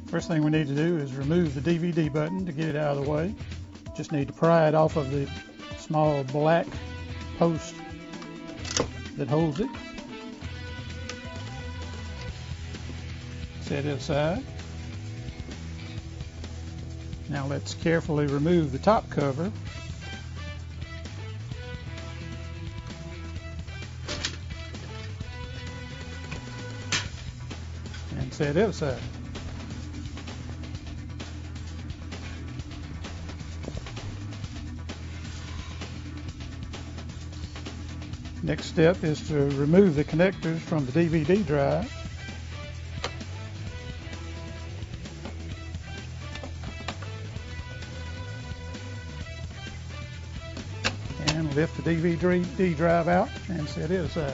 First thing we need to do is remove the DVD button to get it out of the way. Just need to pry it off of the small black post that holds it. Set it aside. Now let's carefully remove the top cover. And set it aside. Next step is to remove the connectors from the DVD drive. And lift the DVD drive out and set it aside.